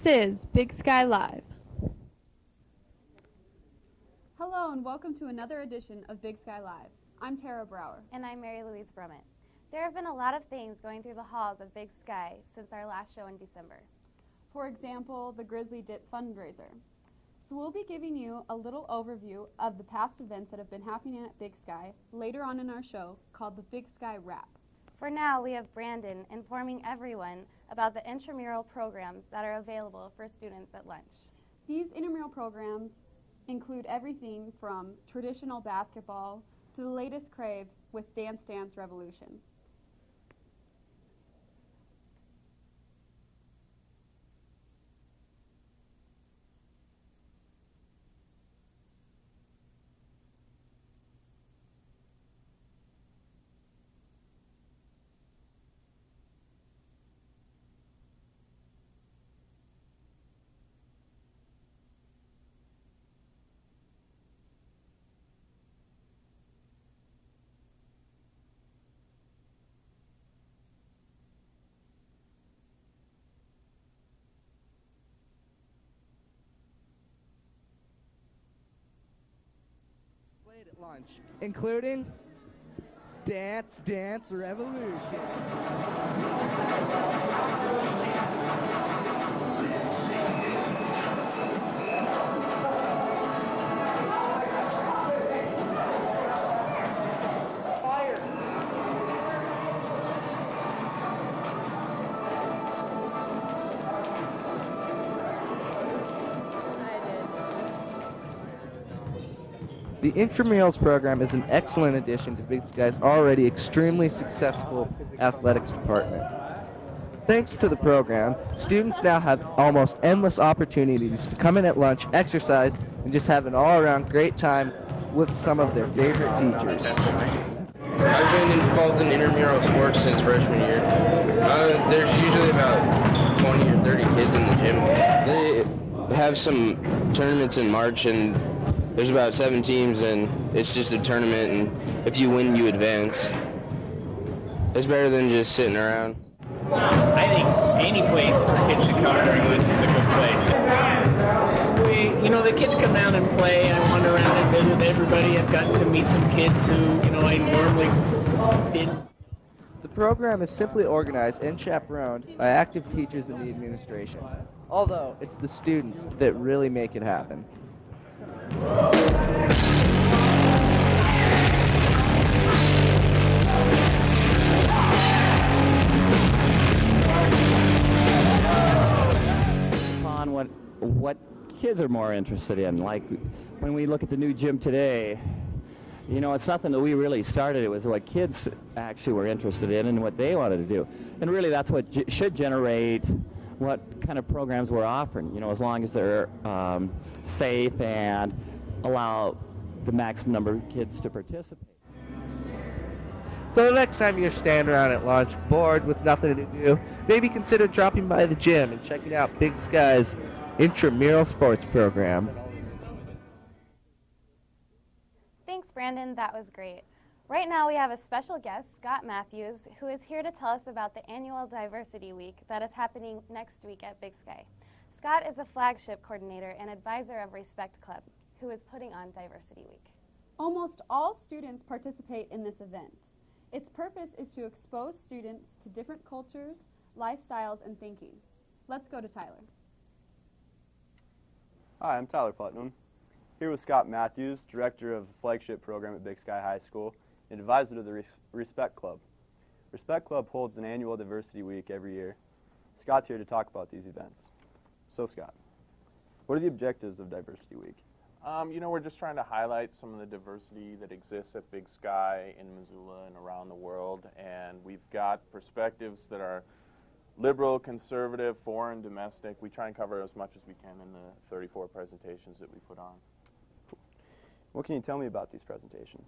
is Big Sky Live. Hello and welcome to another edition of Big Sky Live. I'm Tara Brower. And I'm Mary Louise Brummett. There have been a lot of things going through the halls of Big Sky since our last show in December. For example, the Grizzly Dip fundraiser. So we'll be giving you a little overview of the past events that have been happening at Big Sky later on in our show called the Big Sky Wrap. For now, we have Brandon informing everyone about the intramural programs that are available for students at lunch. These intramural programs include everything from traditional basketball to the latest crave with Dance Dance Revolution. At lunch, including Dance Dance Revolution. The intramurals program is an excellent addition to Big Sky's already extremely successful athletics department. Thanks to the program, students now have almost endless opportunities to come in at lunch, exercise, and just have an all-around great time with some of their favorite teachers. I've been involved in intramural sports since freshman year. There's usually about 20 or 30 kids in the gym. They have some tournaments in March, and there's about 7 teams, and it's just a tournament, and if you win, you advance. It's better than just sitting around. I think any place for kids to come during lunch is a good place. The kids come down and play. I wander around and visit with everybody. I've gotten to meet some kids who, I normally didn't. The program is simply organized and chaperoned by active teachers in the administration, although it's the students that really make it happen. On what kids are more interested in. Like when we look at the new gym today, it's nothing that we really started. It was what kids actually were interested in and what they wanted to do. And really that's what should generate what kind of programs we're offering, as long as they're safe and allow the maximum number of kids to participate. So the next time you're standing around at lunch, bored with nothing to do, maybe consider dropping by the gym and checking out Big Sky's intramural sports program. Thanks, Brandon. That was great. Right now we have a special guest, Scott Matthews, who is here to tell us about the annual Diversity Week that is happening next week at Big Sky. Scott is a flagship coordinator and advisor of Respect Club, who is putting on Diversity Week. Almost all students participate in this event. Its purpose is to expose students to different cultures, lifestyles, and thinking. Let's go to Tyler. Hi, I'm Tyler Putnam, here with Scott Matthews, Director of the Flagship Program at Big Sky High School and Advisor to the Respect Club. Respect Club holds an annual Diversity Week every year. Scott's here to talk about these events. So Scott, what are the objectives of Diversity Week? We're just trying to highlight some of the diversity that exists at Big Sky in Missoula and around the world, and we've got perspectives that are liberal, conservative, foreign, domestic. We try and cover as much as we can in the 34 presentations that we put on. What can you tell me about these presentations?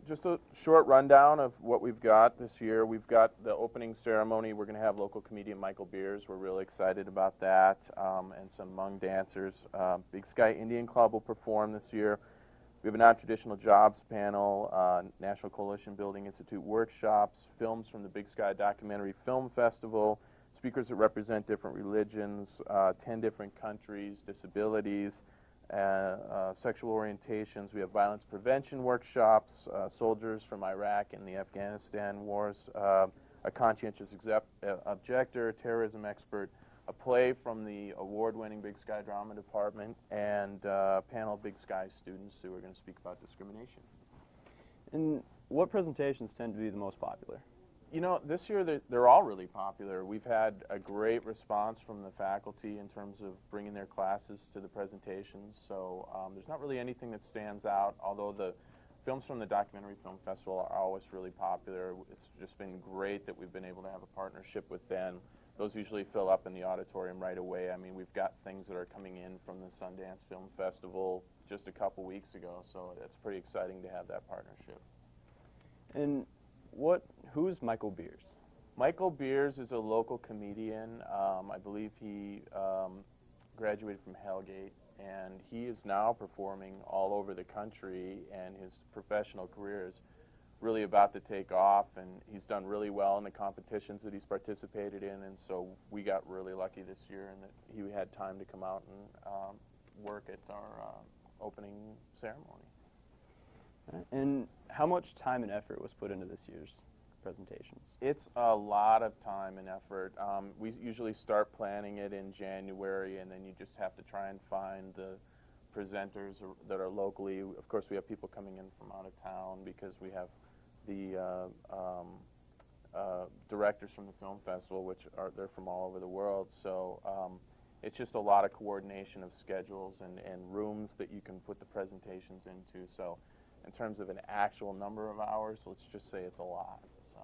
Just a short rundown of what we've got this year. We've got the opening ceremony. We're going to have local comedian Michael Beers. We're really excited about that, and some Hmong dancers. Big Sky Indian Club will perform this year. We have a non-traditional jobs panel, National Coalition Building Institute workshops, films from the Big Sky Documentary Film Festival, speakers that represent different religions, 10 different countries, disabilities, sexual orientations. We have violence prevention workshops, soldiers from Iraq and the Afghanistan wars, a conscientious objector, a terrorism expert, a play from the award-winning Big Sky Drama Department, and a panel of Big Sky students who are going to speak about discrimination. And what presentations tend to be the most popular? You know, this year they're all really popular. We've had a great response from the faculty in terms of bringing their classes to the presentations, so there's not really anything that stands out, although the films from the Documentary Film Festival are always really popular. It's just been great that we've been able to have a partnership with them. Those usually fill up in the auditorium right away. I mean, we've got things that are coming in from the Sundance Film Festival just a couple weeks ago, so it's pretty exciting to have that partnership. And who's Michael Beers? Michael Beers is a local comedian. I believe he graduated from Hellgate, and he is now performing all over the country, and his professional career is really about to take off, and he's done really well in the competitions that he's participated in, and so we got really lucky this year in that he had time to come out and work at our opening ceremony. And how much time and effort was put into this year's presentations? It's a lot of time and effort. We usually start planning it in January, and then you just have to try and find the presenters that are locally. Of course, we have people coming in from out of town because we have the directors from the film festival, which they're from all over the world. So it's just a lot of coordination of schedules and rooms that you can put the presentations into. So in terms of an actual number of hours, let's just say it's a lot. So.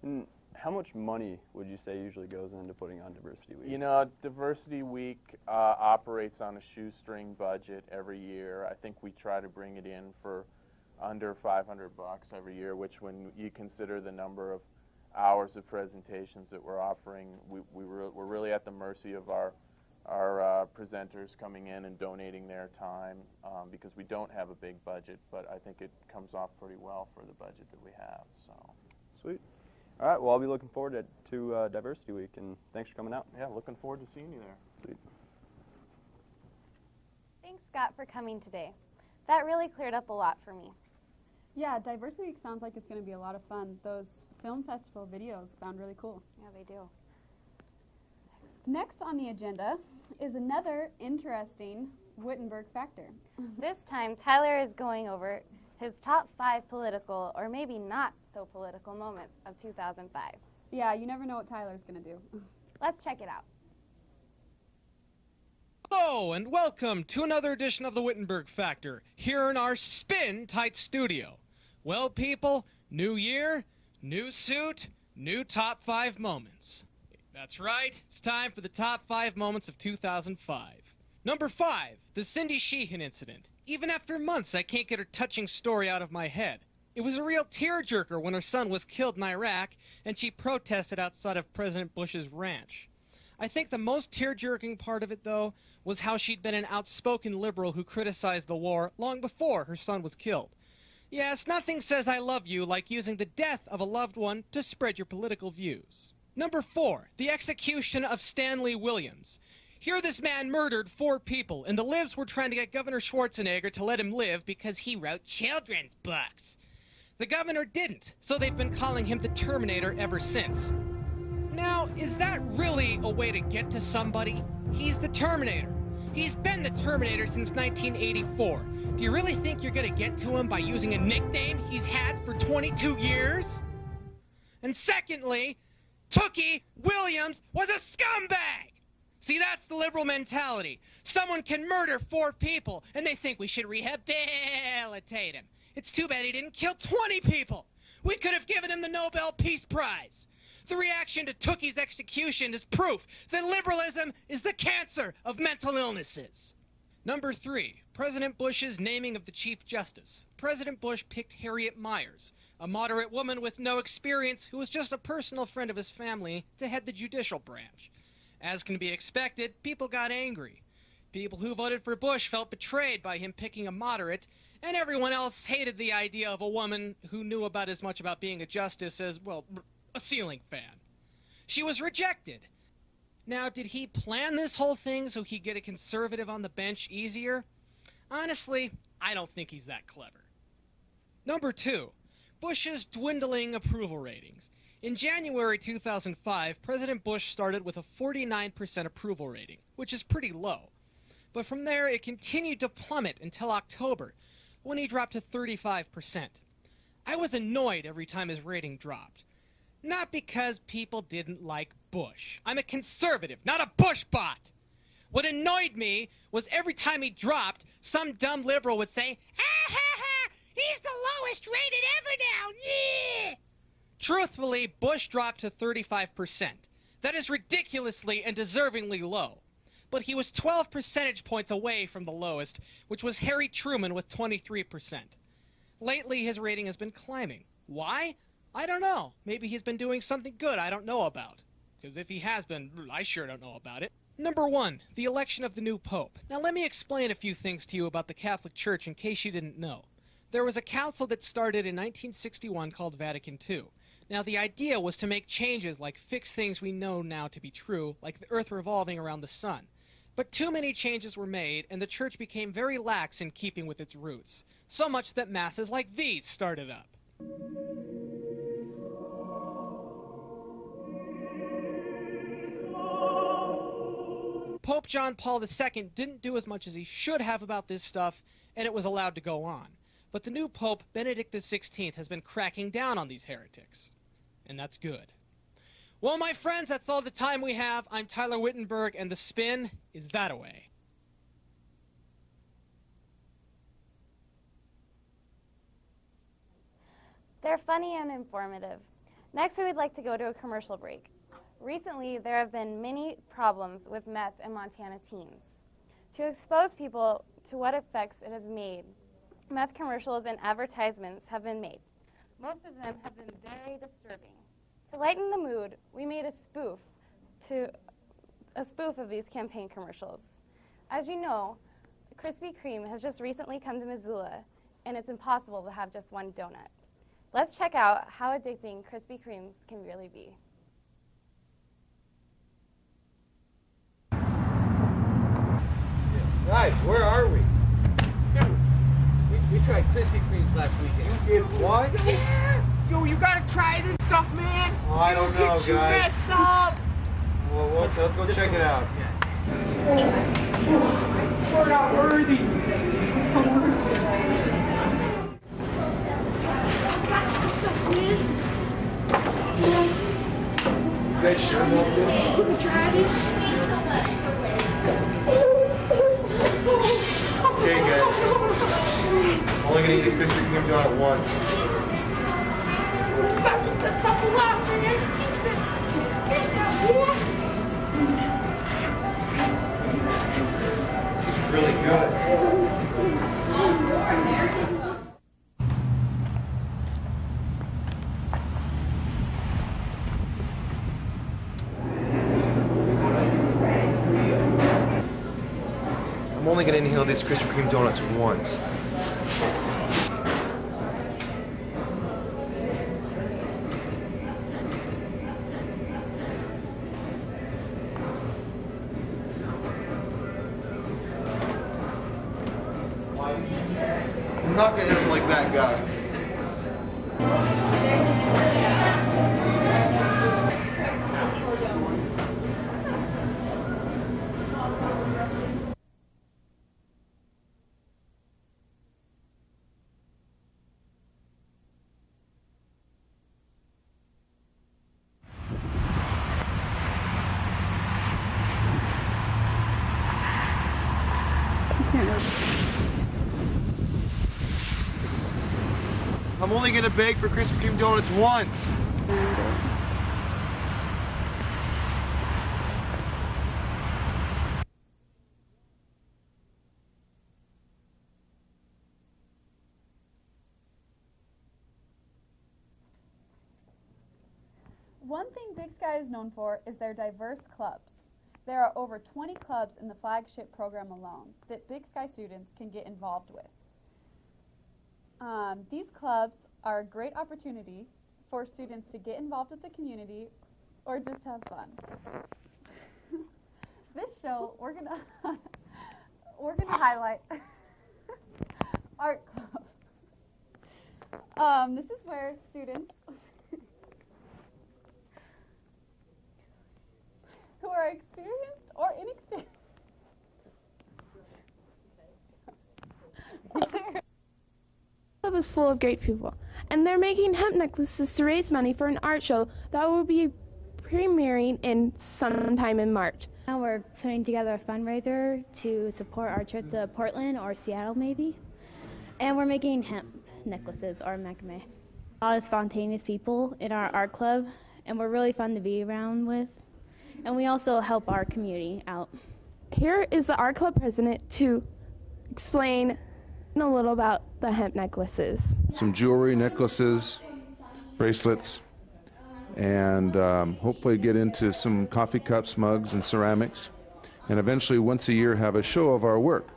And how much money would you say usually goes into putting on Diversity Week? You know, Diversity Week operates on a shoestring budget every year. I think we try to bring it in for under $500 every year, which when you consider the number of hours of presentations that we're offering, we're really at the mercy of our presenters coming in and donating their time because we don't have a big budget, but I think it comes off pretty well for the budget that we have. So. Sweet. All right, well, I'll be looking forward to Diversity Week, and thanks for coming out. Yeah, looking forward to seeing you there. Sweet. Thanks, Scott, for coming today. That really cleared up a lot for me. Yeah, Diversity Week sounds like it's going to be a lot of fun. Those film festival videos sound really cool. Yeah, they do. Next on the agenda is another interesting Wittenberg factor. This time, Tyler is going over his top 5 political, or maybe not so political, moments of 2005. Yeah, you never know what Tyler's going to do. Let's check it out. Hello, and welcome to another edition of the Wittenberg Factor, here in our spin-tight studio. Well, people, new year, new suit, new top 5 moments. That's right, it's time for the top 5 moments of 2005. Number 5, the Cindy Sheehan incident. Even after months, I can't get her touching story out of my head. It was a real tearjerker when her son was killed in Iraq, and she protested outside of President Bush's ranch. I think the most tear-jerking part of it, though, was how she'd been an outspoken liberal who criticized the war long before her son was killed. Yes, nothing says I love you like using the death of a loved one to spread your political views. Number 4, the execution of Stanley Williams. Here this man murdered 4 people, and the libs were trying to get Governor Schwarzenegger to let him live because he wrote children's books. The governor didn't, so they've been calling him the Terminator ever since. Now, is that really a way to get to somebody? He's the Terminator. He's been the Terminator since 1984. Do you really think you're gonna get to him by using a nickname he's had for 22 years? And secondly, Tookie Williams was a scumbag! See, that's the liberal mentality. Someone can murder 4 people, and they think we should rehabilitate him. It's too bad he didn't kill 20 people. We could have given him the Nobel Peace Prize. The reaction to Tookie's execution is proof that liberalism is the cancer of mental illnesses. Number 3, President Bush's naming of the Chief Justice. President Bush picked Harriet Miers, a moderate woman with no experience who was just a personal friend of his family, to head the judicial branch. As can be expected, people got angry. People who voted for Bush felt betrayed by him picking a moderate, and everyone else hated the idea of a woman who knew about as much about being a justice as, well, a ceiling fan. She was rejected, Now, did he plan this whole thing so he'd get a conservative on the bench easier? Honestly, I don't think he's that clever. Number 2, Bush's dwindling approval ratings. In January 2005, President Bush started with a 49% approval rating, which is pretty low. But from there, it continued to plummet until October, when he dropped to 35%. I was annoyed every time his rating dropped. Not because people didn't like Bush. I'm a conservative, not a Bush bot. What annoyed me was every time he dropped, some dumb liberal would say, "Ha ha ha, he's the lowest rated ever now, yeah!" Truthfully, Bush dropped to 35%. That is ridiculously and deservingly low. But he was 12 percentage points away from the lowest, which was Harry Truman with 23%. Lately, his rating has been climbing. Why? I don't know. Maybe he's been doing something good I don't know about. Because if he has been, I sure don't know about it. Number 1, the election of the new pope. Now let me explain a few things to you about the Catholic Church in case you didn't know. There was a council that started in 1961 called Vatican II. Now the idea was to make changes like fix things we know now to be true, like the earth revolving around the sun. But too many changes were made, and the church became very lax in keeping with its roots. So much that masses like these started up. Pope John Paul II didn't do as much as he should have about this stuff, and it was allowed to go on. But the new Pope, Benedict XVI, has been cracking down on these heretics. And that's good. Well, my friends, that's all the time we have. I'm Tyler Wittenberg, and the spin is that away. They're funny and informative. Next, we would like to go to a commercial break. Recently, there have been many problems with meth in Montana teens. To expose people to what effects it has made, meth commercials and advertisements have been made. Most of them have been very disturbing. To lighten the mood, we made a spoof of these campaign commercials. As you know, Krispy Kreme has just recently come to Missoula, and it's impossible to have just one donut. Let's check out how addicting Krispy Kremes can really be. Guys, where are we? Dude, we tried Krispy Kremes last weekend. You did what? Yeah! Yo, you gotta try this stuff, man! Oh, I don't know, Get you guys. messed up! Well, let's go check it out. We're not worthy! That's the stuff, man! You guys sure about this? Let me try this. Okay, guys. I'm only gonna eat a Krispy Kreme donut once. This is really good. I'm only gonna inhale these Krispy Kreme donuts once. I'm not gonna hit him like that guy. I'm only gonna beg for Krispy Kreme donuts once. One thing Big Sky is known for is their diverse clubs. There are over 20 clubs in the flagship program alone that Big Sky students can get involved with. These clubs are a great opportunity for students to get involved with the community or just have fun. This show, we're gonna highlight art clubs. This is where students who are experienced or inexperienced club is full of great people, and they're making hemp necklaces to raise money for an art show that will be premiering in sometime in March. Now we're putting together a fundraiser to support our trip to Portland or Seattle maybe, and we're making hemp necklaces or macrame. A lot of spontaneous people in our art club, and we're really fun to be around with, and we also help our community out. Here is the art club president to explain a little about the hemp necklaces. Some jewelry, necklaces, bracelets, and hopefully get into some coffee cups, mugs, and ceramics, and eventually once a year have a show of our work.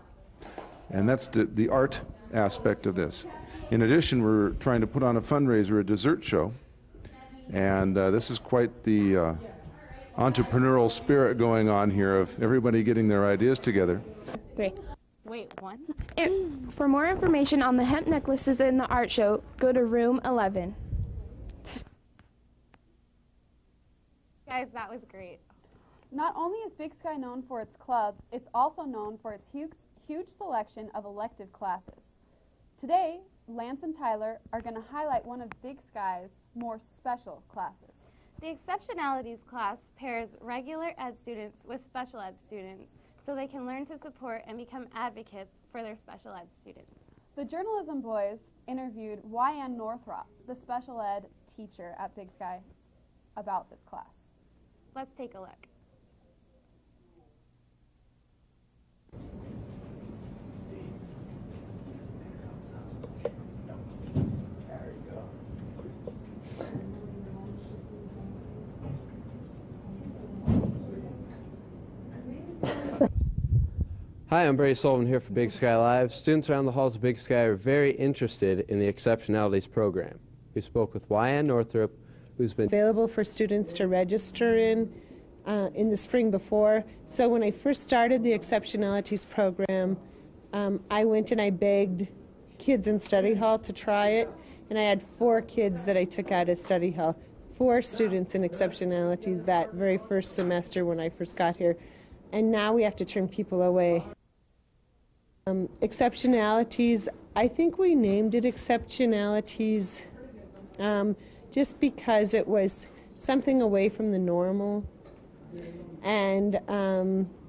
And that's the art aspect of this. In addition, we're trying to put on a fundraiser, a dessert show, and this is quite the entrepreneurial spirit going on here of everybody getting their ideas together. 3. Wait, one? For more information on the hemp necklaces in the art show, go to room 11. Guys, that was great. Not only is Big Sky known for its clubs, it's also known for its huge selection of elective classes. Today, Lance and Tyler are going to highlight one of Big Sky's more special classes. The Exceptionalities class pairs regular ed students with special ed students so they can learn to support and become advocates for their special ed students. The journalism boys interviewed YN Northrop, the special ed teacher at Big Sky, about this class. Let's take a look. Hi, I'm Brady Sullivan here for Big Sky Live. Students around the halls of Big Sky are very interested in the Exceptionalities program. We spoke with YN Northrop, who's been available for students to register in the spring before. So when I first started the Exceptionalities program, I went and I begged kids in study hall to try it, and I had 4 kids that I took out of study hall, 4 students in Exceptionalities that very first semester when I first got here, and now we have to turn people away. Exceptionalities, I think we named it Exceptionalities just because it was something away from the normal, and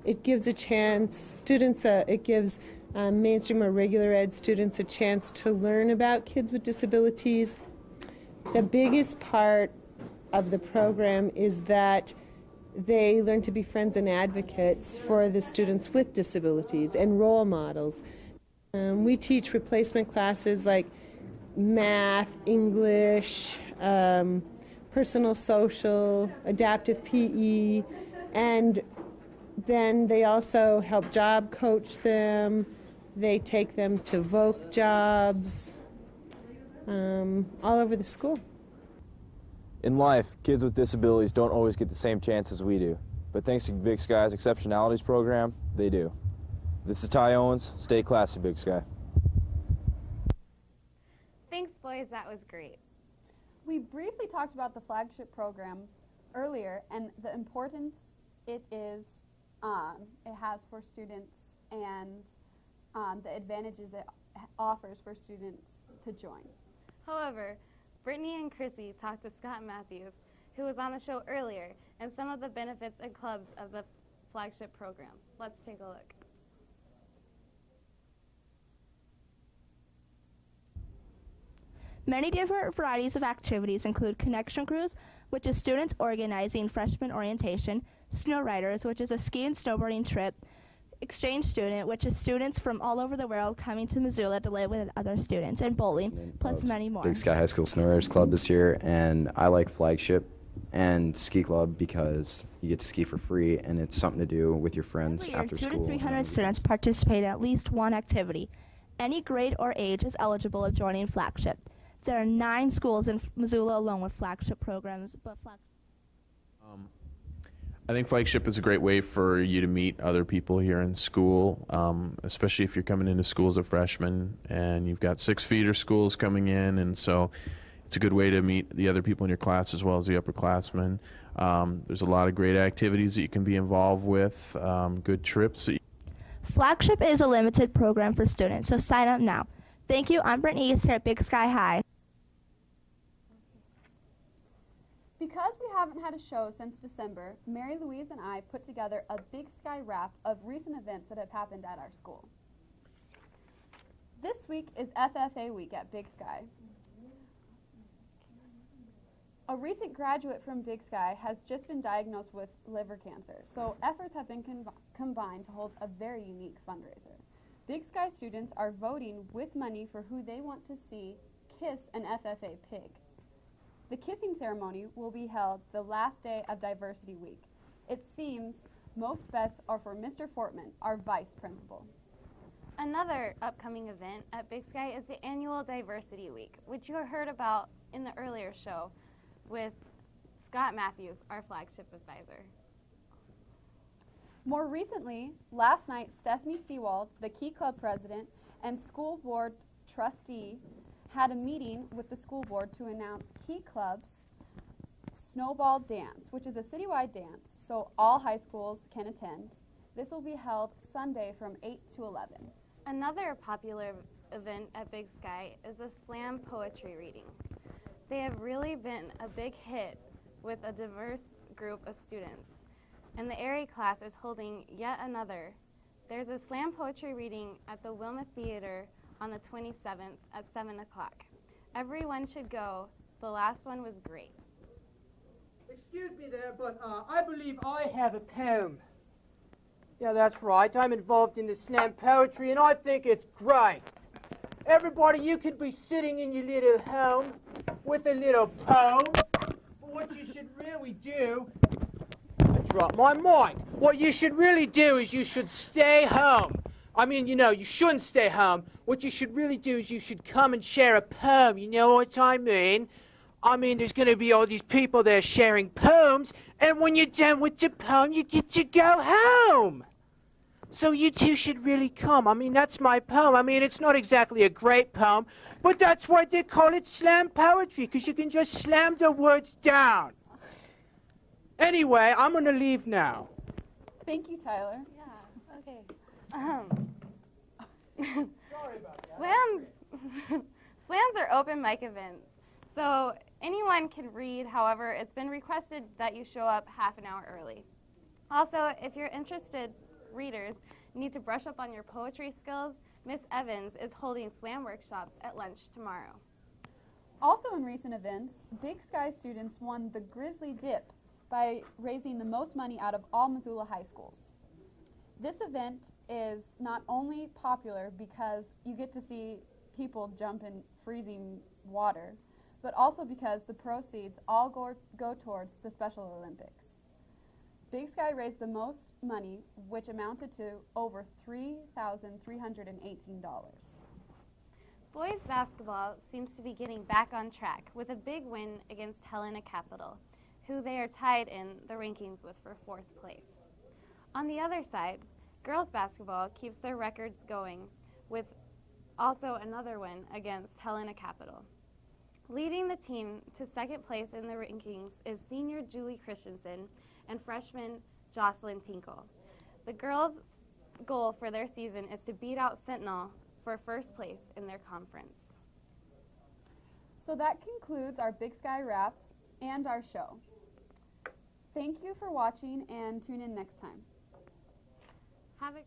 it gives a chance, students, it gives mainstream or regular ed students a chance to learn about kids with disabilities. The biggest part of the program is that they learn to be friends and advocates for the students with disabilities and role models. We teach replacement classes like math, English, personal social, adaptive PE, and then they also help job coach them. They take them to voc jobs all over the school. In life, kids with disabilities don't always get the same chances we do, but thanks to Big Sky's Exceptionalities program, they do. This is Ty Owens. Stay classy, Big Sky. Thanks, boys. That was great. We briefly talked about the flagship program earlier and the importance it has for students and the advantages it offers for students to join. However, Brittany and Chrissy talked to Scott Matthews, who was on the show earlier, and some of the benefits and clubs of the flagship program. Let's take a look. Many different varieties of activities include Connection Cruise, which is students organizing freshman orientation, Snow Riders, which is a ski and snowboarding trip, Exchange Student, which is students from all over the world coming to Missoula to live with other students, and bowling, plus many more. Big Sky High School Snow Riders Club this year, and I like Flagship and Ski Club because you get to ski for free, and it's something to do with your friends after school. 200 to 300 students participate in at least one activity. Any grade or age is eligible of joining Flagship. There are 9 schools in Missoula alone with Flagship programs, but I think Flagship is a great way for you to meet other people here in school, especially if you're coming into school as a freshman and you've got 6 feeder schools coming in, and so it's a good way to meet the other people in your class as well as the upperclassmen. There's a lot of great activities that you can be involved with, good trips. Flagship is a limited program for students, so sign up now. Thank you. I'm Brittany East here at Big Sky High. Because we haven't had a show since December, Mary Louise and I put together a Big Sky wrap of recent events that have happened at our school. This week is FFA week at Big Sky. A recent graduate from Big Sky has just been diagnosed with liver cancer, so efforts have been combined to hold a very unique fundraiser. Big Sky students are voting with money for who they want to see kiss an FFA pig. The kissing ceremony will be held the last day of Diversity Week. It seems most bets are for Mr. Fortman, our vice principal. Another upcoming event at Big Sky is the annual Diversity Week, which you heard about in the earlier show with Scott Matthews, our flagship advisor. More recently, last night, Stephanie Seawald, the Key Club president and school board trustee, had a meeting with the school board to announce Key Club's Snowball Dance, which is a citywide dance, so all high schools can attend. This will be held Sunday from 8 to 11. Another popular event at Big Sky is the slam poetry readings. They have really been a big hit with a diverse group of students, and the area class is holding yet another. There's a slam poetry reading at the Wilma Theater on the 27th at 7 o'clock. Everyone should go. The last one was great. Excuse me there, but I believe I have a poem. Yeah, that's right. I'm involved in the slam poetry, and I think it's great. Everybody, you could be sitting in your little home with a little poem, but what you should really do... I dropped my mic. What you should really do is you should stay home. I mean, you know, you shouldn't stay home. What you should really do is you should come and share a poem. You know what I mean? I mean, there's going to be all these people there sharing poems, and when you're done with the poem, you get to go home. So you two should really come. I mean, that's my poem. I mean, it's not exactly a great poem, but that's why they call it slam poetry, because you can just slam the words down. Anyway, I'm going to leave now. Thank you, Tyler. Yeah, okay. Slams are open mic events, so anyone can read. However, it's been requested that you show up half an hour early. Also, if you're interested readers need to brush up on your poetry skills, Miss Evans is holding slam workshops at lunch tomorrow. Also in recent events, Big Sky students won the Grizzly Dip by raising the most money out of all Missoula high schools. This event is not only popular because you get to see people jump in freezing water, but also because the proceeds all go towards the Special Olympics. Big Sky raised the most money, which amounted to over $3,318. Boys basketball seems to be getting back on track with a big win against Helena Capital, who they are tied in the rankings with for 4th place. On the other side, girls basketball keeps their records going with also another win against Helena Capital. Leading the team to 2nd place in the rankings is senior Julie Christensen and freshman Jocelyn Tinkle. The girls' goal for their season is to beat out Sentinel for 1st place in their conference. So that concludes our Big Sky Wrap and our show. Thank you for watching and tune in next time. Have a great